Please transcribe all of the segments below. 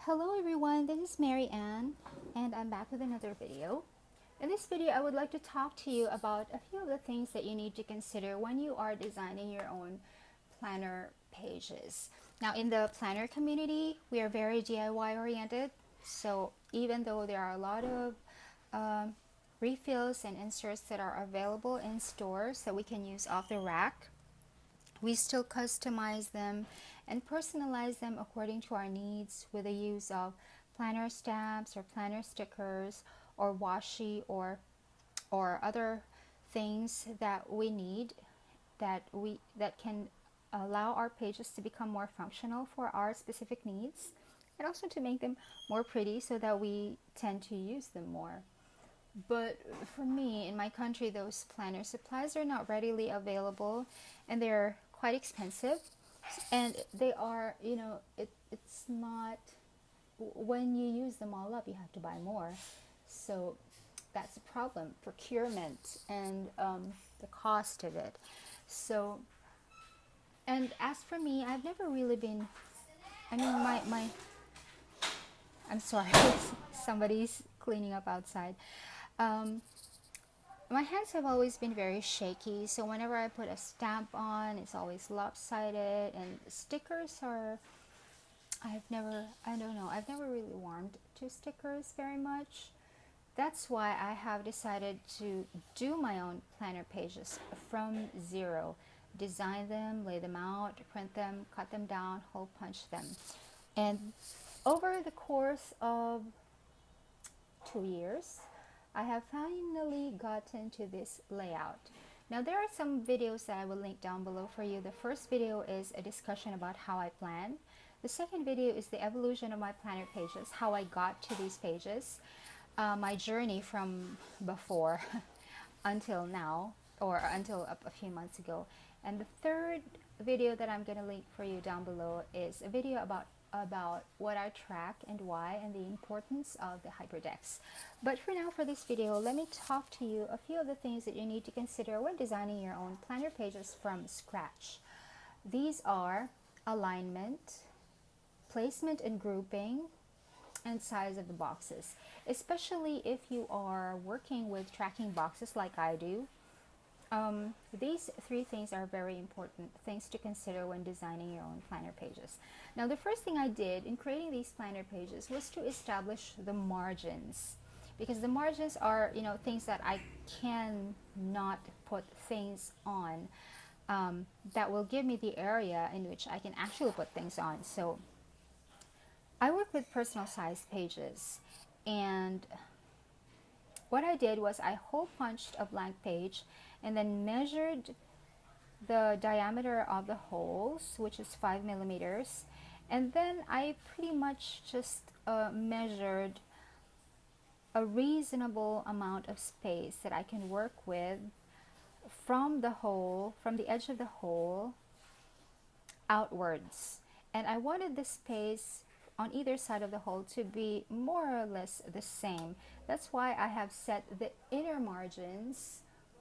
Hello everyone, this is Mary Ann and I'm back with another video. In this video, I would like to talk to you about a few of the things that you need to consider when you are designing your own planner pages. Now in the planner community, we are very DIY oriented, so even though there are a lot of refills and inserts that are available in stores that we can use off the rack, we still customize them and personalize them according to our needs with the use of planner stamps or planner stickers or washi or other things that we need that can allow our pages to become more functional for our specific needs, and also to make them more pretty so that we tend to use them more. But for me, in my country, those planner supplies are not readily available and they're quite expensive, and they are, it's not, when you use them all up, you have to buy more. So that's a problem, procurement and the cost of it. So, and as for me, I've never really been, I'm sorry, somebody's cleaning up outside. My hands have always been very shaky, so whenever I put a stamp on, it's always lopsided, and stickers are, I don't know, I've never really warmed to stickers very much. That's why I have decided to do my own planner pages from zero. Design them, lay them out, print them, cut them down, hole punch them. And over the course of 2 years, I have finally gotten to this layout. Now there are some videos that I will link down below for you. The first video is a discussion about how I plan. The second video is the evolution of my planner pages, how I got to these pages, my journey from before until now, or until a few months ago. And the third video that I'm going to link for you down below is a video about what I track and why, and the importance of the Hyperdex. But for now, for this video, let me talk to you a few of the things that you need to consider when designing your own planner pages from scratch. These are alignment, placement and grouping, and size of the boxes. Especially if you are working with tracking boxes like I do, these three things are very important things to consider when designing your own planner pages. Now, the first thing I did in creating these planner pages was to establish the margins, because the margins are, things that I cannot put things on that will give me the area in which I can actually put things on. So I work with personal size pages, and what I did was I hole punched a blank page and then measured the diameter of the holes, which is 5 millimeters, and then I pretty much just measured a reasonable amount of space that I can work with from the hole, from the edge of the hole outwards. And I wanted the space on either side of the hole to be more or less the same. That's why I have set the inner margins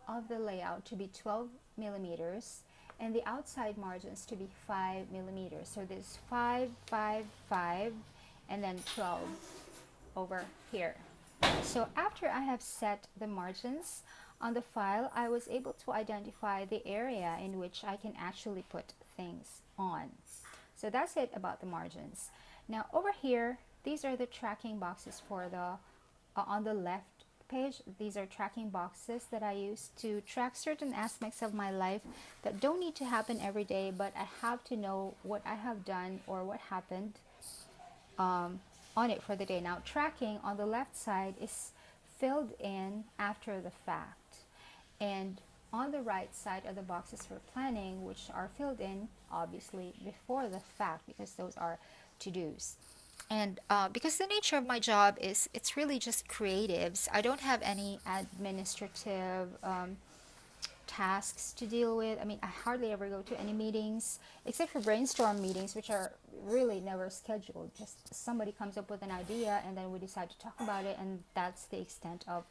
of the layout to be 12 millimeters and the outside margins to be 5 millimeters. So there's 5, 5, 5, and then 12 over here. So after I have set the margins on the file, I was able to identify the area in which I can actually put things on. So that's it about the margins. Now over here, these are the tracking boxes for the on the left page. These are tracking boxes that I use to track certain aspects of my life that don't need to happen every day, but I have to know what I have done or what happened on it for the day. Now tracking on the left side is filled in after the fact, and on the right side are the boxes for planning, which are filled in obviously before the fact, because those are to-dos. And because the nature of my job is, it's really just creatives. I don't have any administrative tasks to deal with. I mean, I hardly ever go to any meetings except for brainstorm meetings, which are really never scheduled. Just somebody comes up with an idea and then we decide to talk about it, and that's the extent of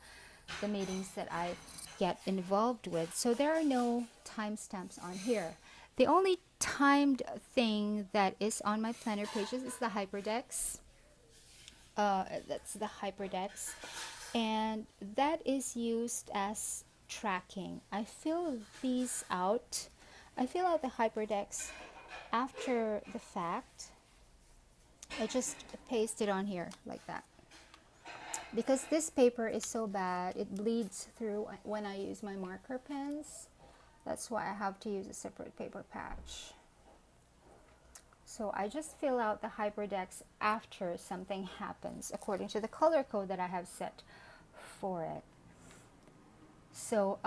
the meetings that I get involved with. So there are no timestamps on here. The only timed thing that is on my planner pages is the Hyperdex. That's the Hyperdex, and that is used as tracking. I fill these out. I fill out the Hyperdex after the fact. I just paste it on here like that. Because this paper is so bad, it bleeds through when I use my marker pens. That's why I have to use a separate paper patch. So I just fill out the Hyperdex after something happens according to the color code that I have set for it. So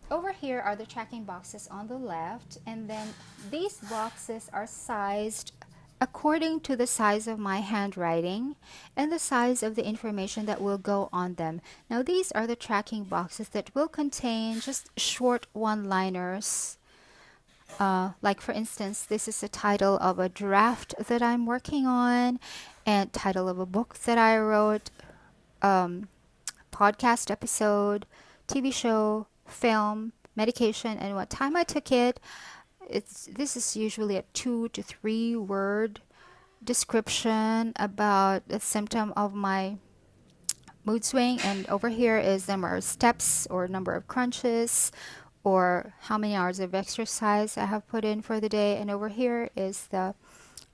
over here are the tracking boxes on the left, and then these boxes are sized according to the size of my handwriting and the size of the information that will go on them. Now these are the tracking boxes that will contain just short one-liners. Like for instance, this is the title of a draft that I'm working on, and title of a book that I wrote, podcast episode, TV show, film, medication, and what time I took it. This is usually a 2 to 3 word description about the symptom of my mood swing, and over here is the number of steps or number of crunches or how many hours of exercise I have put in for the day, and over here is the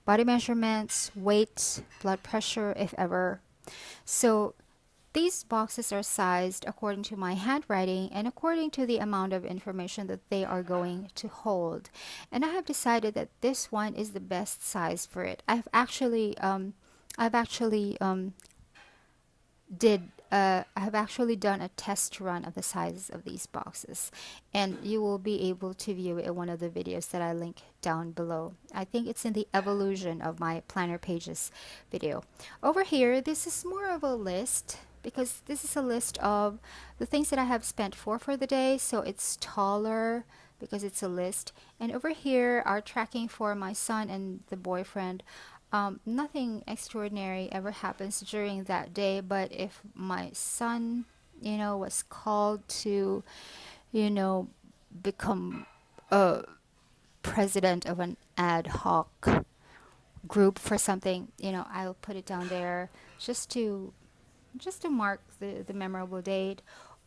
body measurements, weight, blood pressure if ever. So these boxes are sized according to my handwriting and according to the amount of information that they are going to hold. And I have decided that this one is the best size for it. I've actually done a test run of the sizes of these boxes, and you will be able to view it in one of the videos that I link down below. I think it's in the evolution of my planner pages video. Over here, this is more of a list, because this is a list of the things that I have spent for the day, so it's taller because it's a list. And over here are tracking for my son and the boyfriend. Nothing extraordinary ever happens during that day, but if my son, was called to, become a president of an ad hoc group for something, I'll put it down there just to mark the memorable date,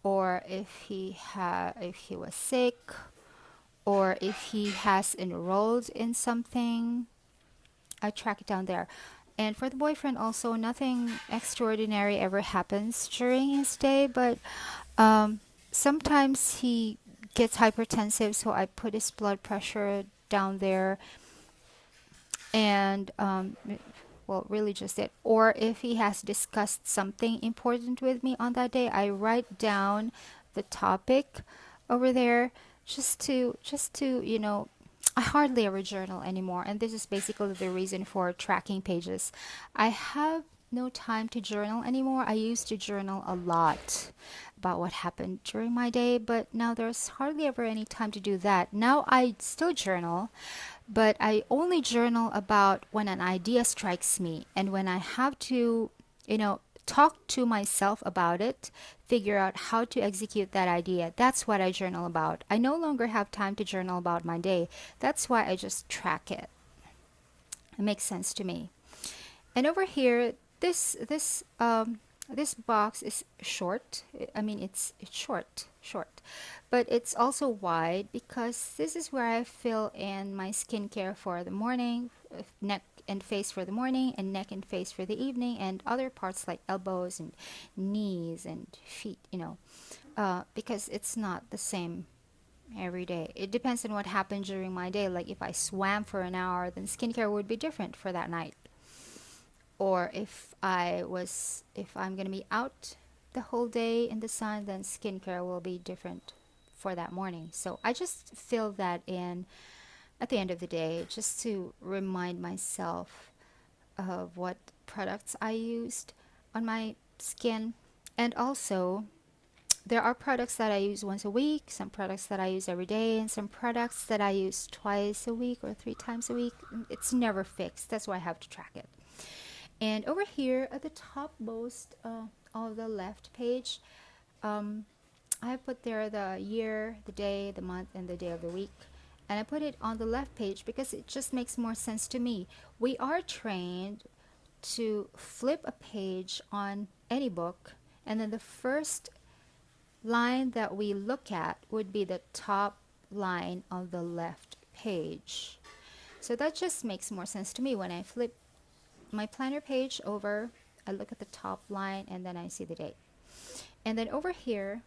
or if he was sick, or if he has enrolled in something, I track it down there. And for the boyfriend also, nothing extraordinary ever happens during his day, but sometimes he gets hypertensive, so I put his blood pressure down there, and well, really just it. Or if he has discussed something important with me on that day, I write down the topic over there just to I hardly ever journal anymore, and this is basically the reason for tracking pages. I have no time to journal anymore. I used to journal a lot about what happened during my day, but now there's hardly ever any time to do that. Now I still journal, but I only journal about when an idea strikes me, and when I have to, talk to myself about it, figure out how to execute that idea. That's what I journal about. I no longer have time to journal about my day. That's why I just track it. It makes sense to me. And over here, this box is short. I mean, it's short, but it's also wide, because this is where I fill in my skincare for the morning, neck and face for the morning, and neck and face for the evening, and other parts like elbows and knees and feet, because it's not the same every day. It depends on what happened during my day. Like if I swam for an hour, then skincare would be different for that night. Or if I'm going to be out the whole day in the sun, then skincare will be different for that morning. So I just fill that in at the end of the day, just to remind myself of what products I used on my skin. And also, there are products that I use once a week, some products that I use every day, and some products that I use twice a week or 3 times a week. It's never fixed. That's why I have to track it. And over here at the topmost of the left page, I put there the year, the day, the month, and the day of the week. And I put it on the left page because it just makes more sense to me. We are trained to flip a page on any book, and then the first line that we look at would be the top line on the left page. So that just makes more sense to me. When I flip my planner page over, I look at the top line and then I see the date. And then over here,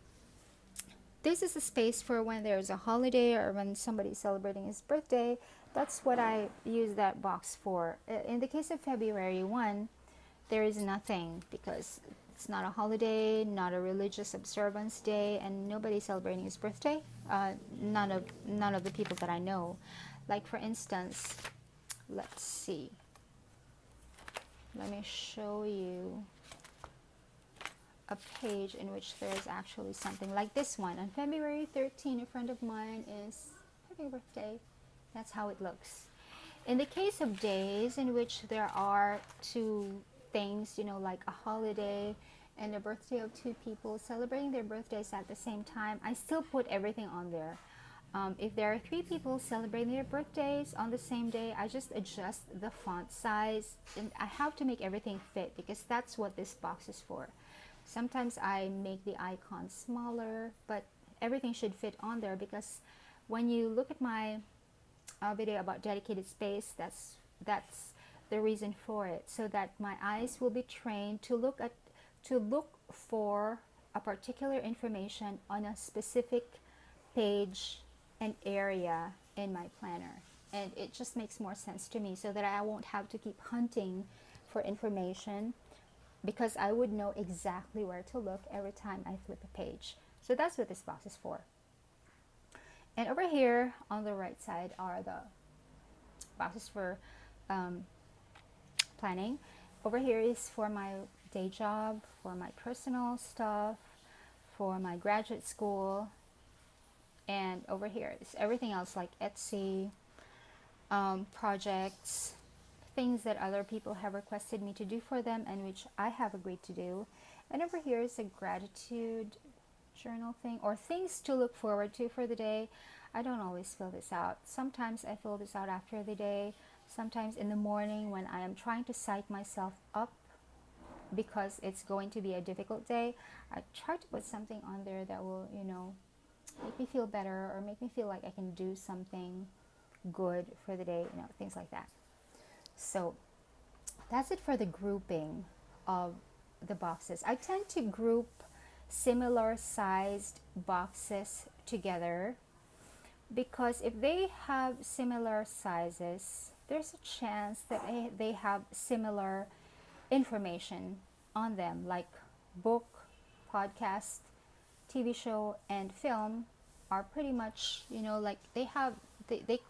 this is a space for when there's a holiday or when somebody's celebrating his birthday. That's what I use that box for. In the case of February 1, there is nothing because it's not a holiday, not a religious observance day, and nobody's celebrating his birthday. None of the people that I know. Like for instance, let's see. Let me show you a page in which there is actually something like this one. On February 13, a friend of mine is having a birthday. That's how it looks. In the case of days in which there are two things, like a holiday and the birthday of two people celebrating their birthdays at the same time, I still put everything on there. If there are three people celebrating their birthdays on the same day, I just adjust the font size, and I have to make everything fit because that's what this box is for. Sometimes I make the icon smaller, but everything should fit on there because when you look at my video about dedicated space, that's the reason for it, so that my eyes will be trained to look for a particular information on a specific page and area in my planner, and it just makes more sense to me so that I won't have to keep hunting for information because I would know exactly where to look every time I flip a page. So that's what this box is for. And over here on the right side are the boxes for planning. Over here is for my day job, for my personal stuff, for my graduate school, and over here is everything else like Etsy, projects, things that other people have requested me to do for them and which I have agreed to do. And over here is a gratitude journal thing, or things to look forward to for the day. I don't always fill this out. Sometimes I fill this out after the day, sometimes in the morning when I am trying to psych myself up because it's going to be a difficult day. I try to put something on there that will, make me feel better or make me feel like I can do something good for the day, things like that. So that's it for the grouping of the boxes. I tend to group similar sized boxes together because if they have similar sizes, there's a chance that they have similar information on them, like book, podcast, TV show, and film are pretty much, like they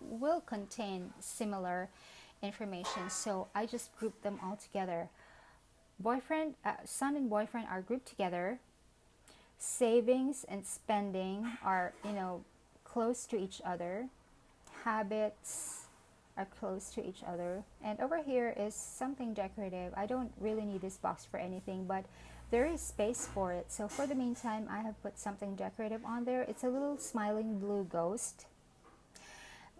will contain similar information. So I just group them all together. Son and boyfriend are grouped together. Savings and spending are, close to each other. Habits are close to each other. And over here is something decorative. I don't really need this box for anything, but there is space for it. So for the meantime, I have put something decorative on there. It's a little smiling blue ghost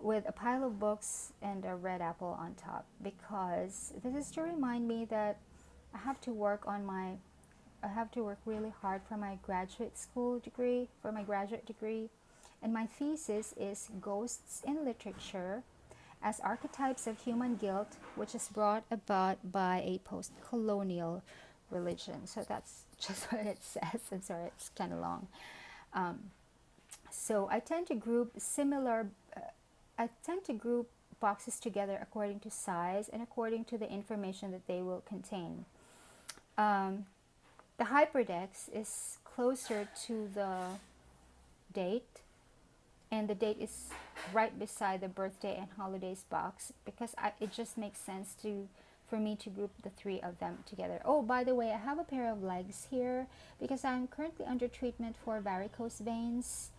with a pile of books and a red apple on top, because this is to remind me that I have to work really hard for my graduate degree, and my thesis is Ghosts in Literature as Archetypes of Human Guilt, which is brought about by a post-colonial religion. So that's just what it says. I'm sorry, it's kind of long. So I tend to group boxes together according to size and according to the information that they will contain. The Hyperdex is closer to the date, and the date is right beside the birthday and holidays box because it just makes sense for me to group the three of them together. Oh, by the way, I have a pair of legs here because I'm currently under treatment for varicose veins.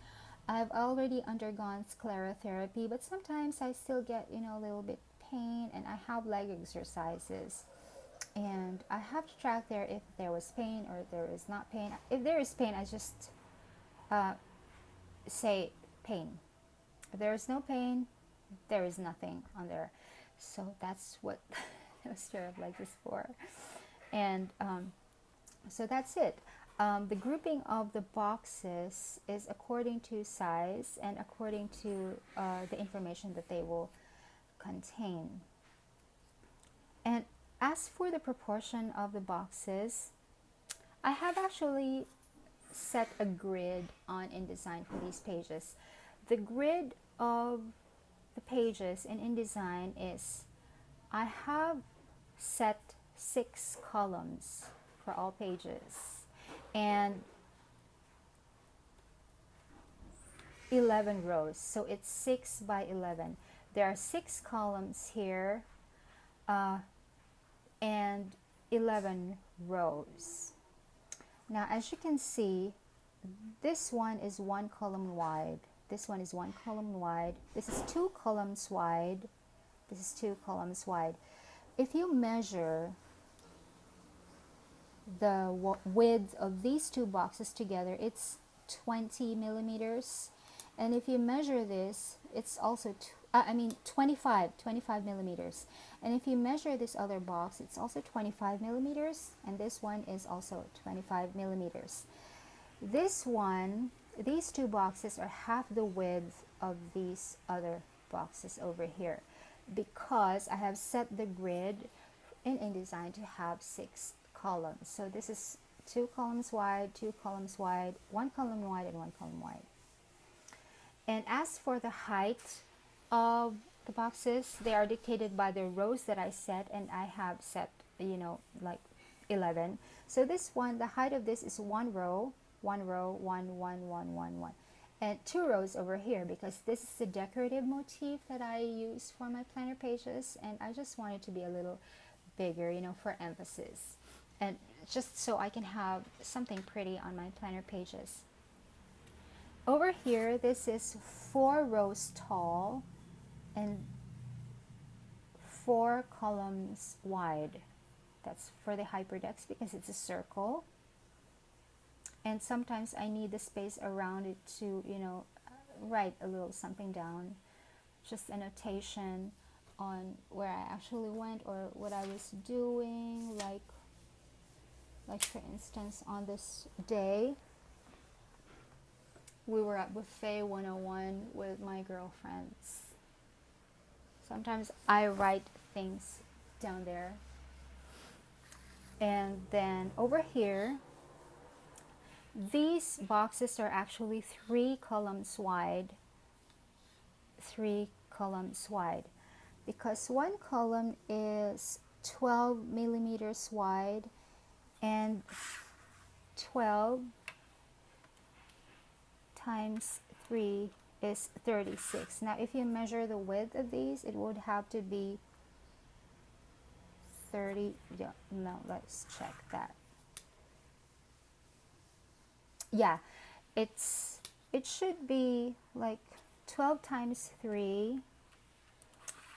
I've already undergone sclerotherapy, but sometimes I still get, a little bit pain, and I have leg exercises. And I have to track there if there was pain or if there is not pain. If there is pain, I just say pain. If there is no pain, there is nothing on there. So that's what stir up like this before. And so that's it. The grouping of the boxes is according to size and according to the information that they will contain. And as for the proportion of the boxes, I have actually set a grid on InDesign for these pages. The grid of the pages in InDesign is, I have set 6 columns for all pages and 11 rows. So it's 6 by 11. There are 6 columns here and 11 rows. Now, as you can see, this one is 1 column wide. This one is 1 column wide. This is 2 columns wide. This is 2 columns wide. If you measure the width of these 2 boxes together, it's 20 millimeters. And if you measure this, it's also 25 millimeters. And if you measure this other box, it's also 25 millimeters, and this one is also 25 millimeters. This one, these 2 boxes are half the width of these other boxes over here, because I have set the grid in InDesign to have 6 columns. So this is 2 columns wide, 2 columns wide, 1 column wide, and 1 column wide. And as for the height of the boxes, they are dictated by the rows that I set, and I have set, like 11. So this one, the height of this is 1 row, 1 row, 1, 1, 1, 1, 1, and 2 rows over here, because this is the decorative motif that I use for my planner pages, and I just want it to be a little bigger, for emphasis, and just so I can have something pretty on my planner pages. Over here, this is 4 rows tall and 4 columns wide. That's for the Hyperdex because it's a circle. And sometimes I need the space around it to, write a little something down. Just a notation on where I actually went or what I was doing. Like for instance, on this day, we were at Buffet 101 with my girlfriends. Sometimes I write things down there. And then over here, these boxes are actually 3 columns wide. 3 columns wide. Because 1 column is 12 millimeters wide, and 12 times 3 is 36. Now if you measure the width of these, it would have to be 30. Yeah, no, let's check that. Yeah, it should be like 12 times 3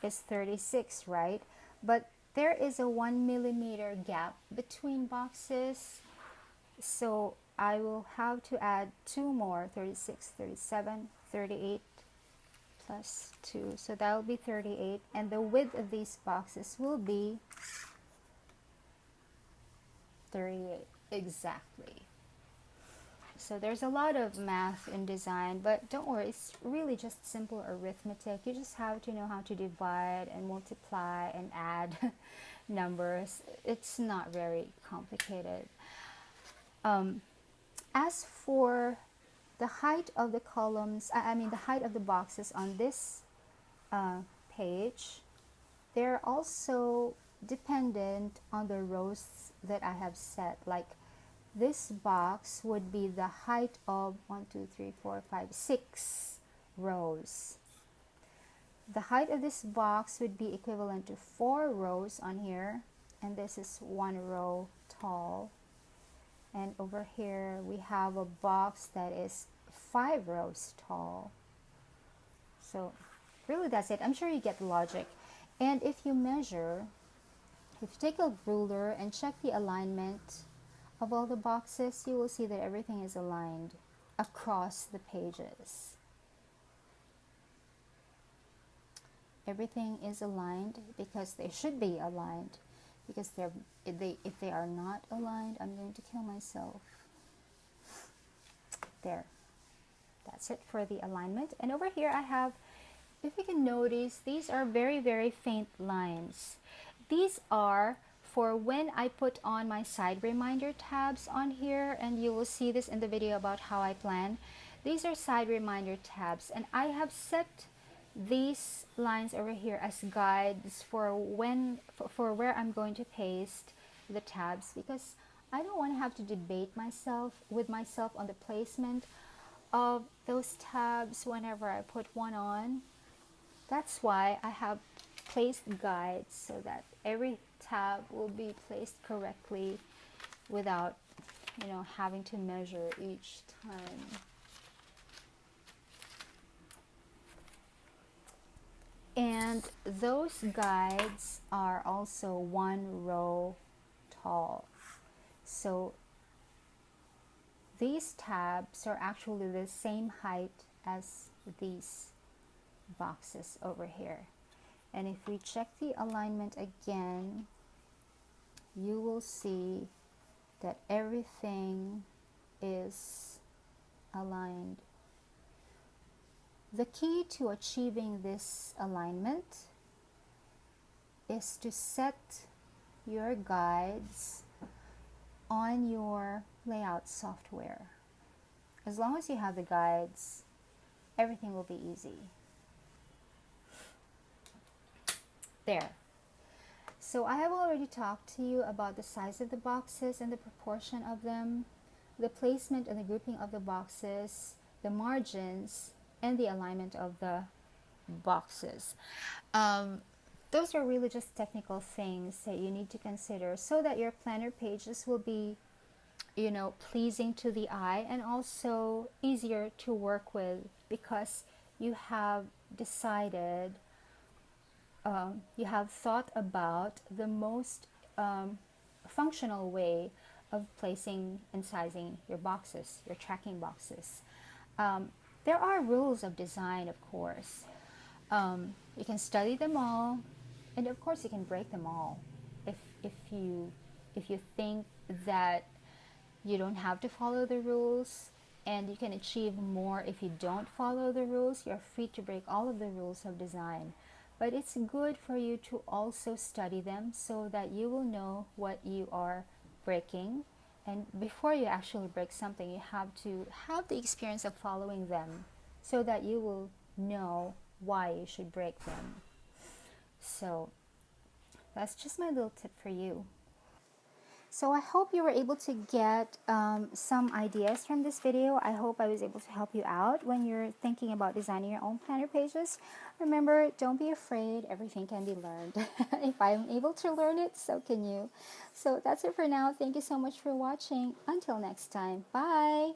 is 36, right? But there is a 1 millimeter gap between boxes, so I will have to add 2 more, 36, 37, 38 plus 2. So that will be 38. And the width of these boxes will be 38. Exactly. So there's a lot of math in design, but don't worry, it's really just simple arithmetic. You just have to know how to divide and multiply and add numbers. It's not very complicated. As for the height of the columns, the height of the boxes on this page, they're also dependent on the rows that I have set. Like this box would be the height of 1, 2, 3, 4, 5, 6 rows. The height of this box would be equivalent to 4 rows on here, and this is 1 row tall. And over here we have a box that is 5 rows tall. So really that's it. I'm sure you get the logic. And if you measure, if you take a ruler and check the alignment of all the boxes, you will see that everything is aligned across the pages. everything is aligned, because they should be aligned, because if they are not aligned, I'm going to kill myself. There, that's it for the alignment. And over here I have, if you can notice, these are very, very faint lines. These are for when I put on my side reminder tabs on here, and you will see this in the video about how I plan. These are side reminder tabs, and I have set these lines over here as guides for where I'm going to paste the tabs, because I don't want to have to debate with myself on the placement of those tabs whenever I put one on. That's why I have placed guides, so that every tab will be placed correctly without, having to measure each time. And those guides are also 1 row tall. So these tabs are actually the same height as these boxes over here. And if we check the alignment again, you will see that everything is aligned. The key to achieving this alignment is to set your guides on your layout software. As long as you have the guides, everything will be easy. There. So I have already talked to you about the size of the boxes and the proportion of them, the placement and the grouping of the boxes, the margins, and the alignment of the boxes. Those are really just technical things that you need to consider so that your planner pages will be, pleasing to the eye and also easier to work with, because you have decided, you have thought about the most functional way of placing and sizing your boxes, your tracking boxes. There are rules of design, of course. You can study them all, and of course you can break them all. If you think that you don't have to follow the rules, and you can achieve more if you don't follow the rules, you're free to break all of the rules of design. But it's good for you to also study them so that you will know what you are breaking. And before you actually break something, you have to have the experience of following them so that you will know why you should break them. So that's just my little tip for you. So I hope you were able to get some ideas from this video. I hope I was able to help you out when you're thinking about designing your own planner pages. Remember, don't be afraid. Everything can be learned. If I'm able to learn it, so can you. So that's it for now. Thank you so much for watching. Until next time. Bye.